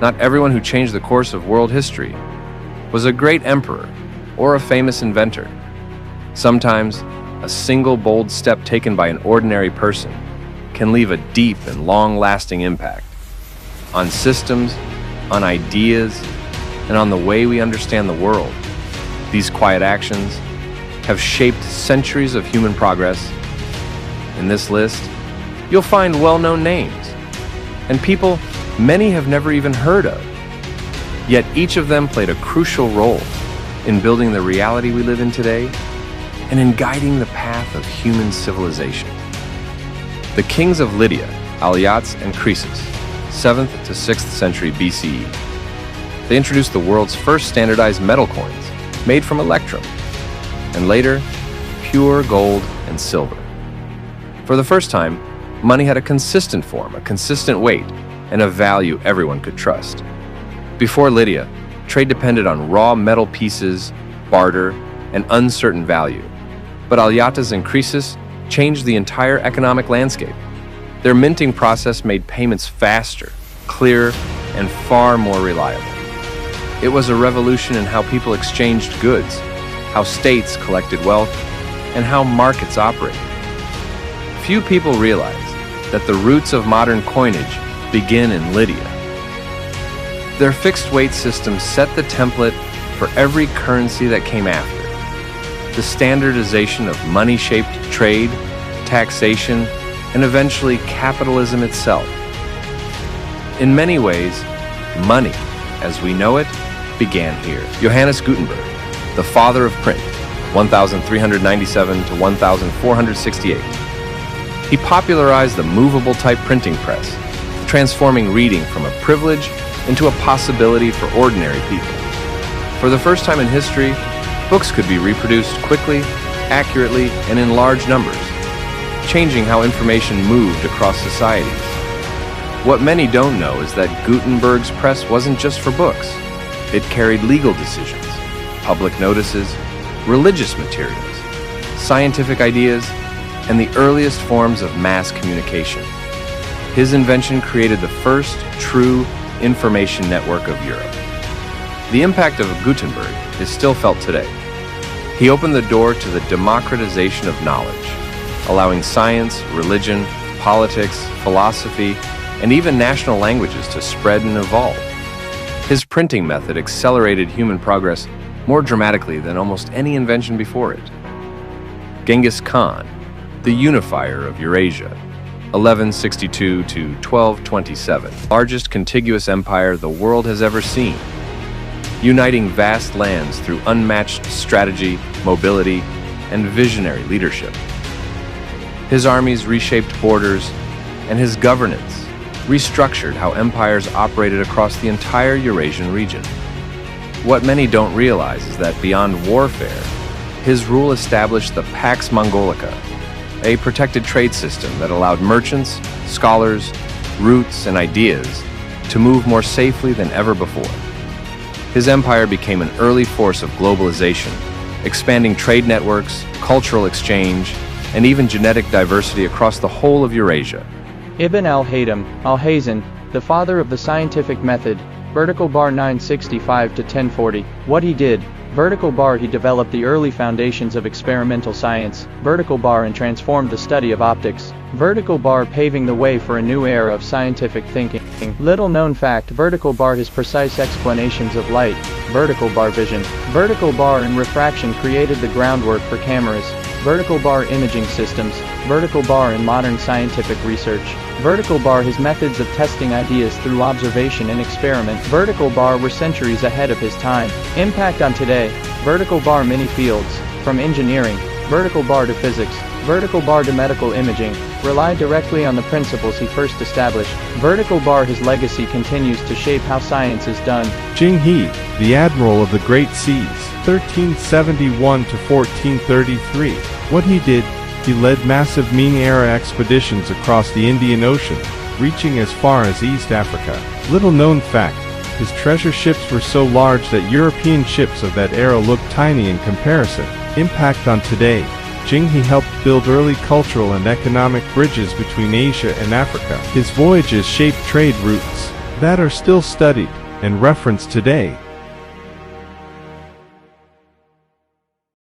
Not everyone who changed the course of world history was a great emperor or a famous inventor. Sometimes, a single bold step taken by an ordinary person can leave a deep and long-lasting impact on systems, on ideas, and on the way we understand the world. These quiet actions have shaped centuries of human progress. In this list, you'll find well-known names and people many have never even heard of. Yet each of them played a crucial role in building the reality we live in today and in guiding the path of human civilization. The kings of Lydia, Alyattes and Croesus, 7th to 6th century BCE. They introduced the world's first standardized metal coins, made from electrum, and later, pure gold and silver. For the first time, money had a consistent form, a consistent weight, and a value everyone could trust. Before Lydia, trade depended on raw metal pieces, barter, and uncertain value. But Alyattes and Croesus changed the entire economic landscape. Their minting process made payments faster, clearer, and far more reliable. It was a revolution in how people exchanged goods, how states collected wealth, and how markets operated. Few people realize that the roots of modern coinage begin in Lydia. Their fixed weight system set the template for every currency that came after. The standardization of money-shaped trade, taxation, and eventually capitalism itself. In many ways, money, as we know it, began here. Johannes Gutenberg, the father of print, 1397 to 1468. He popularized the movable type printing press, transforming reading from a privilege into a possibility for ordinary people. For the first time in history, books could be reproduced quickly, accurately, and in large numbers, changing how information moved across societies. What many don't know is that Gutenberg's press wasn't just for books. It carried legal decisions, public notices, religious materials, scientific ideas, and the earliest forms of mass communication. His invention created the first true information network of Europe. The impact of Gutenberg is still felt today. He opened the door to the democratization of knowledge, allowing science, religion, politics, philosophy, and even national languages to spread and evolve. His printing method accelerated human progress more dramatically than almost any invention before it. Genghis Khan, the unifier of Eurasia, 1162 to 1227, largest contiguous empire the world has ever seen, uniting vast lands through unmatched strategy, mobility, and visionary leadership. His armies reshaped borders, and his governance restructured how empires operated across the entire Eurasian region. What many don't realize is that beyond warfare, his rule established the Pax Mongolica, a protected trade system that allowed merchants, scholars, routes, and ideas to move more safely than ever before. His empire became an early force of globalization, expanding trade networks, cultural exchange, and even genetic diversity across the whole of Eurasia. Ibn al-Haytham, Alhazen, the father of the scientific method, vertical bar 965 to 1040. What he did, vertical bar he developed the early foundations of experimental science, vertical bar and transformed the study of optics, vertical bar paving the way for a new era of scientific thinking. Little known fact, vertical bar his precise explanations of light, vertical bar vision, vertical bar and refraction created the groundwork for cameras, vertical bar imaging systems, vertical bar in modern scientific research, vertical bar his methods of testing ideas through observation and experiment, vertical bar were centuries ahead of his time. Impact on today, vertical bar many fields, from engineering, vertical bar to physics, vertical bar to medical imaging, rely directly on the principles he first established. Vertical bar his legacy continues to shape how science is done. Jing He, the Admiral of the Great Seas, 1371 to 1433. What he did, he led massive Ming-era expeditions across the Indian Ocean, reaching as far as East Africa. Little known fact, his treasure ships were so large that European ships of that era looked tiny in comparison. Impact on today, Jing He helped build early cultural and economic bridges between Asia and Africa. His voyages shaped trade routes, that are still studied and referenced today.